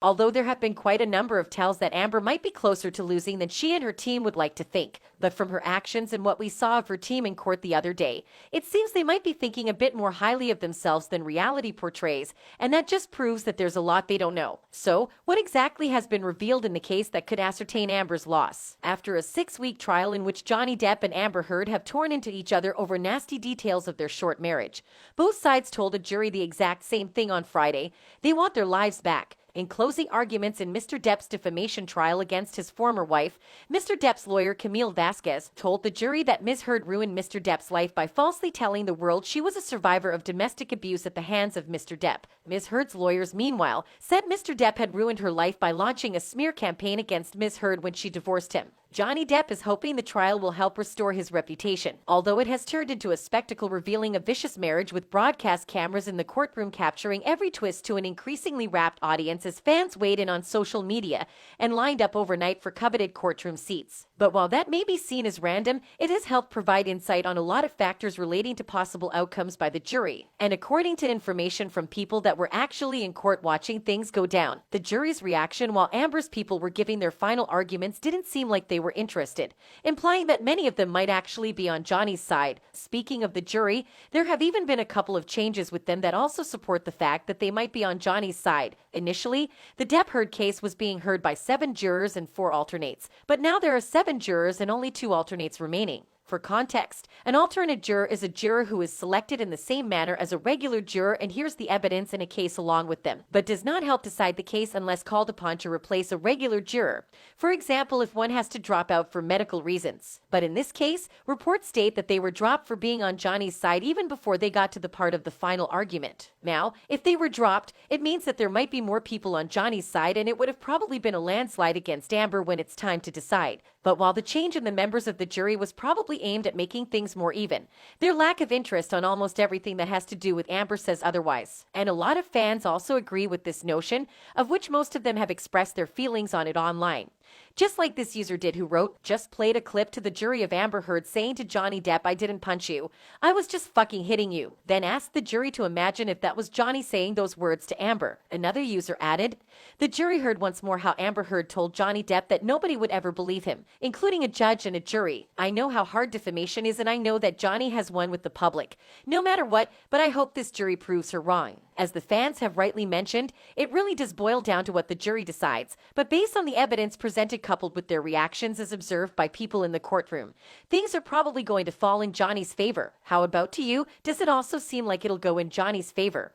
Although there have been quite a number of tells that Amber might be closer to losing than she and her team would like to think, but from her actions and what we saw of her team in court the other day, it seems they might be thinking a bit more highly of themselves than reality portrays, and that just proves that there's a lot they don't know. So, what exactly has been revealed in the case that could ascertain Amber's loss? After a 6-week trial in which Johnny Depp and Amber Heard have torn into each other over nasty details of their short marriage, both sides told a jury the exact same thing on Friday: they want their lives back. In closing arguments in Mr. Depp's defamation trial against his former wife, Mr. Depp's lawyer Camille Vasquez told the jury that Ms. Heard ruined Mr. Depp's life by falsely telling the world she was a survivor of domestic abuse at the hands of Mr. Depp. Ms. Heard's lawyers, meanwhile, said Mr. Depp had ruined her life by launching a smear campaign against Ms. Heard when she divorced him. Johnny Depp is hoping the trial will help restore his reputation, although it has turned into a spectacle revealing a vicious marriage with broadcast cameras in the courtroom capturing every twist to an increasingly rapt audience as fans weighed in on social media and lined up overnight for coveted courtroom seats. But while that may be seen as random, it has helped provide insight on a lot of factors relating to possible outcomes by the jury. And according to information from people that were actually in court watching things go down, the jury's reaction while Amber's people were giving their final arguments didn't seem like they were interested, implying that many of them might actually be on Johnny's side. Speaking of the jury, there have even been a couple of changes with them that also support the fact that they might be on Johnny's side. Initially, the Depp Heard case was being heard by 7 jurors and 4 alternates, but now there are 7 jurors and only 2 alternates remaining. For context, an alternate juror is a juror who is selected in the same manner as a regular juror and hears the evidence in a case along with them, but does not help decide the case unless called upon to replace a regular juror. For example, if one has to drop out for medical reasons. But in this case, reports state that they were dropped for being on Johnny's side even before they got to the part of the final argument. Now, if they were dropped, it means that there might be more people on Johnny's side and it would have probably been a landslide against Amber when it's time to decide. But while the change in the members of the jury was probably aimed at making things more even, their lack of interest on almost everything that has to do with Amber says otherwise. And a lot of fans also agree with this notion, of which most of them have expressed their feelings on it online. Just like this user did, who wrote, "Just played a clip to the jury of Amber Heard saying to Johnny Depp, 'I didn't punch you. I was just fucking hitting you.' Then asked the jury to imagine if that was Johnny saying those words to Amber." Another user added, "The jury heard once more how Amber Heard told Johnny Depp that nobody would ever believe him, including a judge and a jury. I know how hard defamation is and I know that Johnny has won with the public, no matter what, but I hope this jury proves her wrong." As the fans have rightly mentioned, it really does boil down to what the jury decides, but based on the evidence presented coupled with their reactions as observed by people in the courtroom, things are probably going to fall in Johnny's favor. How about to you? Does it also seem like it'll go in Johnny's favor?